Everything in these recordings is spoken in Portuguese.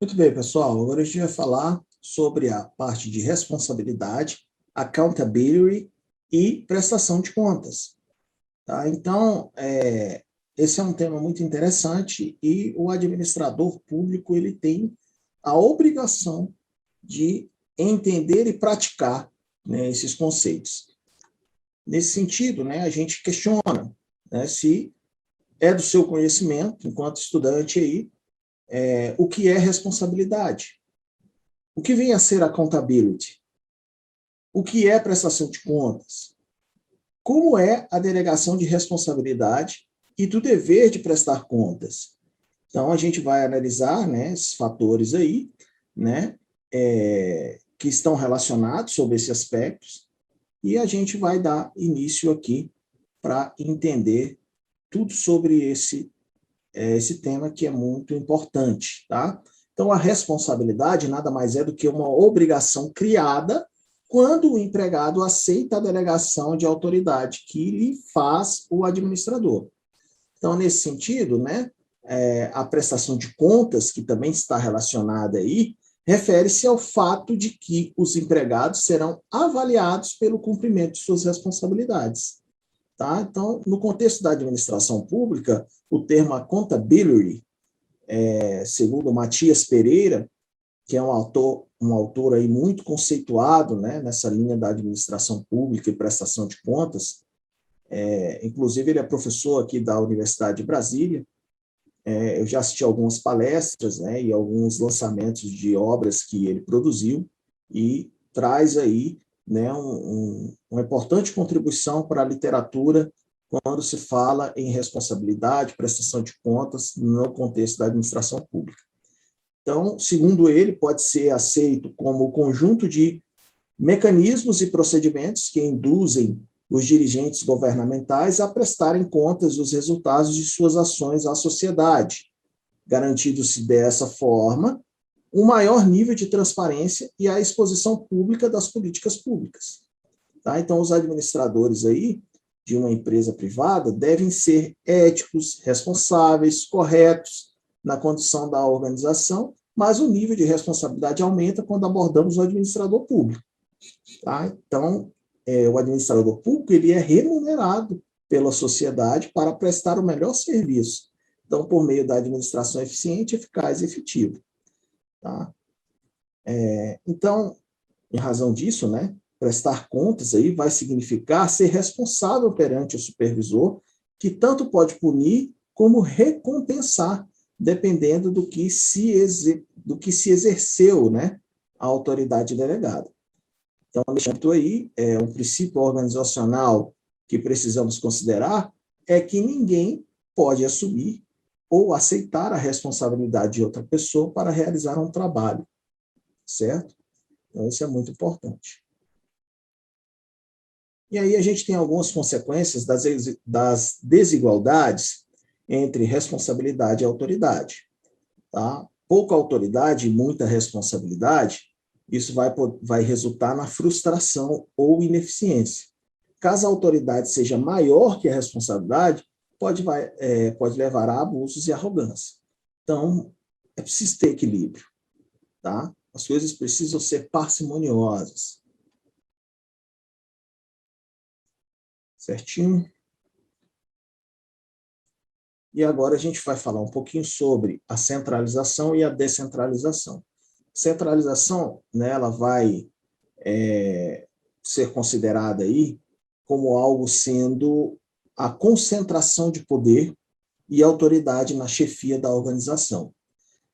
Muito bem, pessoal. Agora a gente vai falar sobre a parte de responsabilidade, accountability e prestação de contas. Tá? Então, esse é um tema muito interessante e o administrador público ele tem a obrigação de entender e praticar, né, esses conceitos. Nesse sentido, né, a gente questiona, né, se é do seu conhecimento, enquanto estudante aí, o que é responsabilidade. O que vem a ser accountability? O que é prestação de contas? Como é a delegação de responsabilidade e do dever de prestar contas? Então, a gente vai analisar, né, esses fatores aí, né, que estão relacionados sobre esses aspectos, e a gente vai dar início aqui para entender tudo sobre esse tema que é muito importante, tá? Então, a responsabilidade nada mais é do que uma obrigação criada quando o empregado aceita a delegação de autoridade que lhe faz o administrador. Então, nesse sentido, né, a prestação de contas, que também está relacionada aí, refere-se ao fato de que os empregados serão avaliados pelo cumprimento de suas responsabilidades. Tá? Então, no contexto da administração pública, o termo accountability, segundo Matias Pereira, que é um autor aí muito conceituado, né, nessa linha da administração pública e prestação de contas, inclusive ele é professor aqui da Universidade de Brasília. Eu já assisti algumas palestras, né, e alguns lançamentos de obras que ele produziu e traz aí, né, uma importante contribuição para a literatura quando se fala em responsabilidade, prestação de contas no contexto da administração pública. Então, segundo ele, pode ser aceito como o conjunto de mecanismos e procedimentos que induzem os dirigentes governamentais a prestarem contas dos resultados de suas ações à sociedade, garantindo-se dessa forma um maior nível de transparência e a exposição pública das políticas públicas. Tá? Então, os administradores aí de uma empresa privada devem ser éticos, responsáveis, corretos na condução da organização, mas o nível de responsabilidade aumenta quando abordamos o administrador público. Tá? Então, o administrador público ele é remunerado pela sociedade para prestar o melhor serviço. Então, por meio da administração eficiente, eficaz e efetiva. Tá? Então, em razão disso, né, prestar contas aí vai significar ser responsável perante o supervisor, que tanto pode punir como recompensar, dependendo do que se exerceu, né, a autoridade delegada. Então, nesse ponto aí, um princípio organizacional que precisamos considerar é que ninguém pode assumir ou aceitar a responsabilidade de outra pessoa para realizar um trabalho, certo? Então, isso é muito importante. E aí a gente tem algumas consequências das desigualdades entre responsabilidade e autoridade. Tá? Pouca autoridade e muita responsabilidade, isso vai resultar na frustração ou ineficiência. Caso a autoridade seja maior que a responsabilidade, pode levar a abusos e arrogância. Então, é preciso ter equilíbrio. Tá? As coisas precisam ser parcimoniosas. Certinho? E agora a gente vai falar um pouquinho sobre a centralização e a descentralização. Centralização, né, ela vai ser considerada aí como algo sendo a concentração de poder e autoridade na chefia da organização.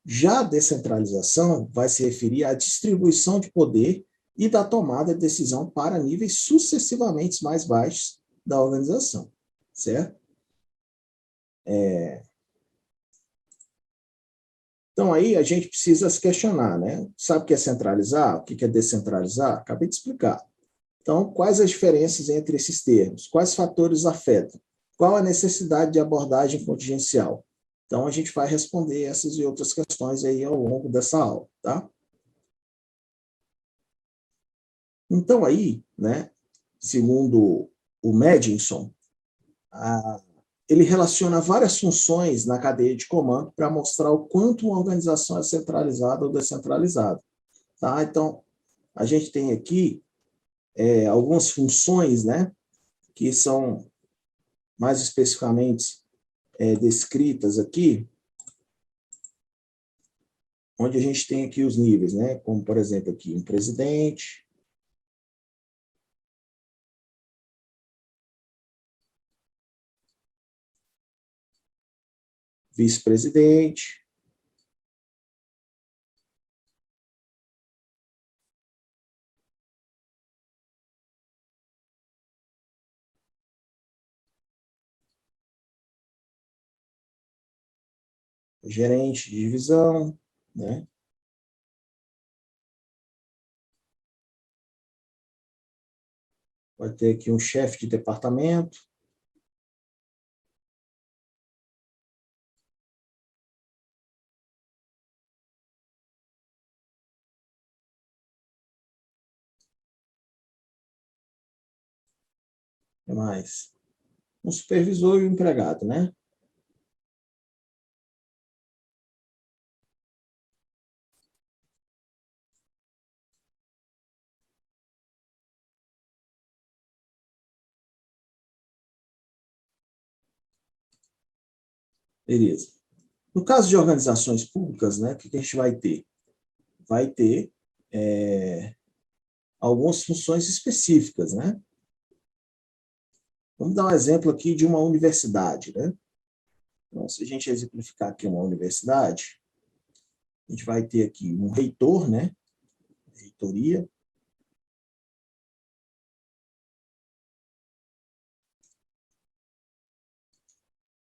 Já a descentralização vai se referir à distribuição de poder e da tomada de decisão para níveis sucessivamente mais baixos da organização, certo? Então, aí a gente precisa se questionar, né? Sabe o que é centralizar? O que é descentralizar? Acabei de explicar. Então, quais as diferenças entre esses termos? Quais fatores afetam? Qual a necessidade de abordagem contingencial? Então, a gente vai responder essas e outras questões aí ao longo dessa aula, tá? Então, aí, né, segundo o Madison, ele relaciona várias funções na cadeia de comando para mostrar o quanto uma organização é centralizada ou descentralizada. Tá? Então, a gente tem aqui algumas funções, né, que são mais especificamente descritas aqui, onde a gente tem aqui os níveis, né, como, por exemplo, aqui um presidente, vice-presidente, gerente de divisão, né? Vai ter aqui um chefe de departamento, o que mais? Um supervisor e um empregado, né? Beleza. No caso de organizações públicas, né, o que a gente vai ter? Vai ter algumas funções específicas, né? Vamos dar um exemplo aqui de uma universidade, né? Então, se a gente exemplificar aqui uma universidade, a gente vai ter aqui um reitor, né? Reitoria.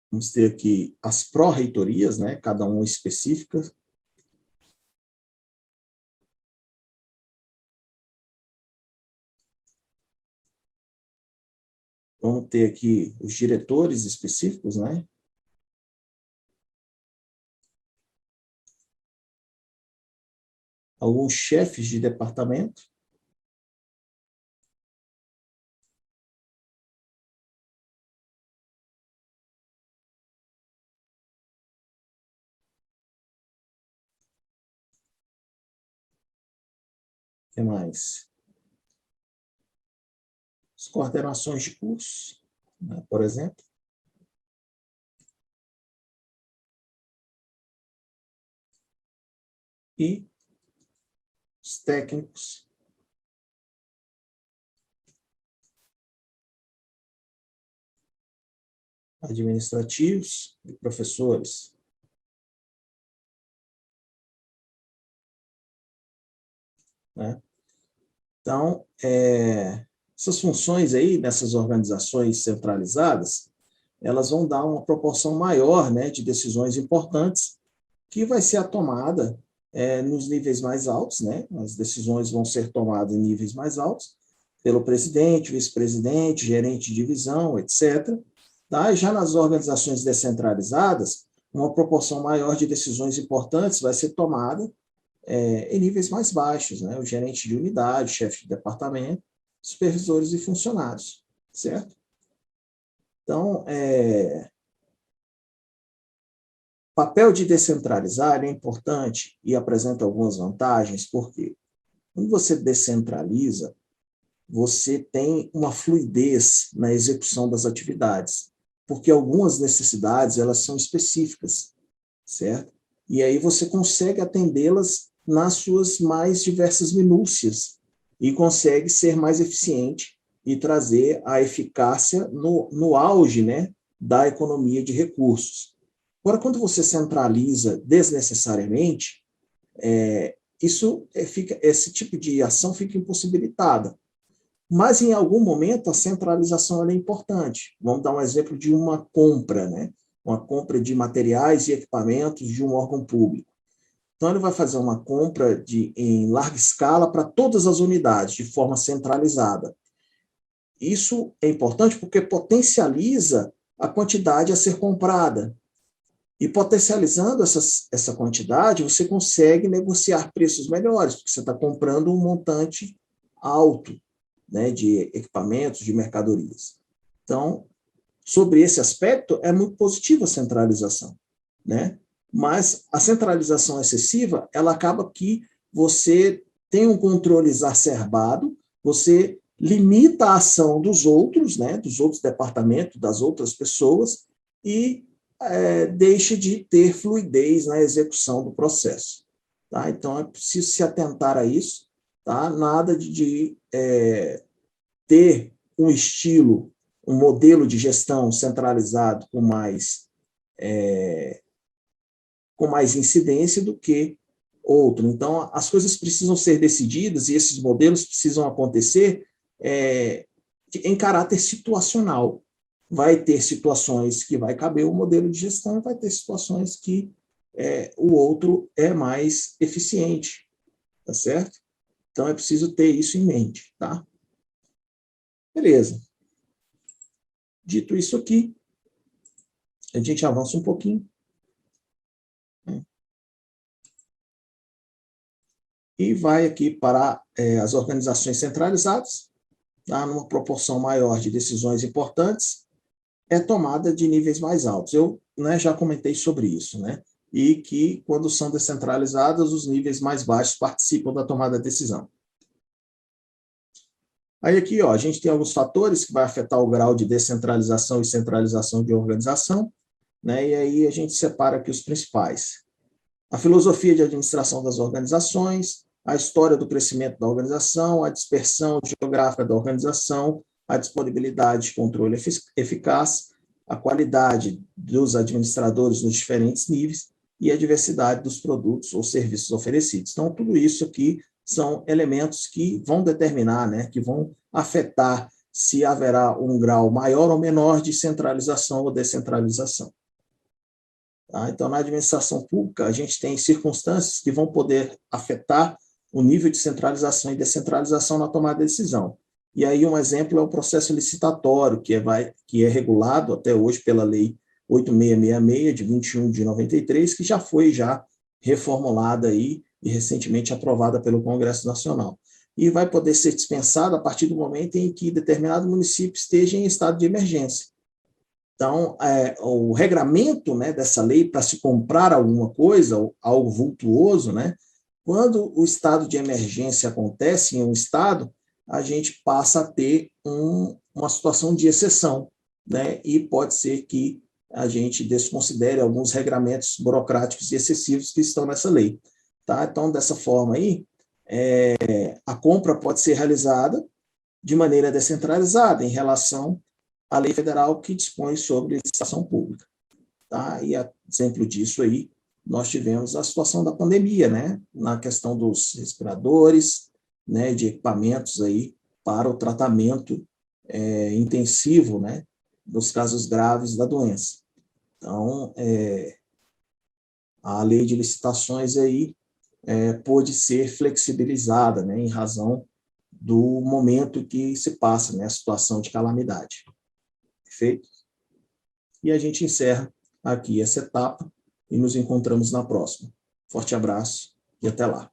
Vamos ter aqui as pró-reitorias, né? Cada uma específica. Vamos ter aqui os diretores específicos, né? Alguns chefes de departamento. O que mais? As coordenações de curso, né, por exemplo. E os técnicos administrativos e professores. Né? Então, essas funções aí, nessas organizações centralizadas, elas vão dar uma proporção maior, né, de decisões importantes que vai ser a tomada nos níveis mais altos, né? As decisões vão ser tomadas em níveis mais altos pelo presidente, vice-presidente, gerente de divisão, etc. Tá? E já nas organizações descentralizadas, uma proporção maior de decisões importantes vai ser tomada em níveis mais baixos, né? O gerente de unidade, chefe de departamento, supervisores e funcionários, certo? Então, papel de descentralizar é importante e apresenta algumas vantagens, porque quando você descentraliza, você tem uma fluidez na execução das atividades, porque algumas necessidades elas são específicas, certo? E aí você consegue atendê-las nas suas mais diversas minúcias e consegue ser mais eficiente e trazer a eficácia no auge, né, da economia de recursos. Agora, quando você centraliza desnecessariamente, esse tipo de ação fica impossibilitada. Mas, em algum momento, a centralização é importante. Vamos dar um exemplo de uma compra, né? Uma compra de materiais e equipamentos de um órgão público. Então, ele vai fazer uma compra em larga escala para todas as unidades, de forma centralizada. Isso é importante porque potencializa a quantidade a ser comprada. E potencializando essa quantidade, você consegue negociar preços melhores, porque você está comprando um montante alto, né, de equipamentos, de mercadorias. Então, sobre esse aspecto, é muito positiva a centralização, né? Mas a centralização excessiva, ela acaba que você tem um controle exacerbado, você limita a ação dos outros, né, dos outros departamentos, das outras pessoas, e deixa de ter fluidez na execução do processo. Tá? Então, é preciso se atentar a isso, tá? Nada de ter um estilo, um modelo de gestão centralizado com mais incidência do que outro. Então, as coisas precisam ser decididas e esses modelos precisam acontecer em caráter situacional. Vai ter situações que vai caber o modelo de gestão, vai ter situações que o outro é mais eficiente, tá certo? Então, é preciso ter isso em mente, tá? Beleza. Dito isso aqui, a gente avança um pouquinho. E vai aqui para as organizações centralizadas, tá? Numa proporção maior de decisões importantes, é tomada de níveis mais altos. Eu já comentei sobre isso, né? E que, quando são descentralizadas, os níveis mais baixos participam da tomada de decisão. Aí aqui, ó, a gente tem alguns fatores que vai afetar o grau de descentralização e centralização de organização, né? E aí a gente separa aqui os principais. A filosofia de administração das organizações, a história do crescimento da organização, a dispersão geográfica da organização, a disponibilidade de controle eficaz, a qualidade dos administradores nos diferentes níveis e a diversidade dos produtos ou serviços oferecidos. Então, tudo isso aqui são elementos que vão determinar, né, que vão afetar se haverá um grau maior ou menor de centralização ou descentralização. Tá? Então, na administração pública, a gente tem circunstâncias que vão poder afetar o nível de centralização e descentralização na tomada de decisão. E aí um exemplo é o processo licitatório, que é regulado até hoje pela Lei 8666, de 21 de 93, que já foi reformulada aí e recentemente aprovada pelo Congresso Nacional. E vai poder ser dispensada a partir do momento em que determinado município esteja em estado de emergência. Então, o regramento, né, dessa lei para se comprar alguma coisa, algo vultuoso, né, quando o estado de emergência acontece em um estado, a gente passa a ter uma situação de exceção, né, e pode ser que a gente desconsidere alguns regramentos burocráticos e excessivos que estão nessa lei. Tá? Então, dessa forma aí, a compra pode ser realizada de maneira descentralizada em relação à lei federal que dispõe sobre licitação pública. Tá? E a exemplo disso aí, nós tivemos a situação da pandemia, né? Na questão dos respiradores, né? De equipamentos aí para o tratamento intensivo, né? Dos casos graves da doença. Então, a lei de licitações aí pôde ser flexibilizada, né? Em razão do momento que se passa, né? A situação de calamidade. Perfeito? E a gente encerra aqui essa etapa e nos encontramos na próxima. Forte abraço e até lá.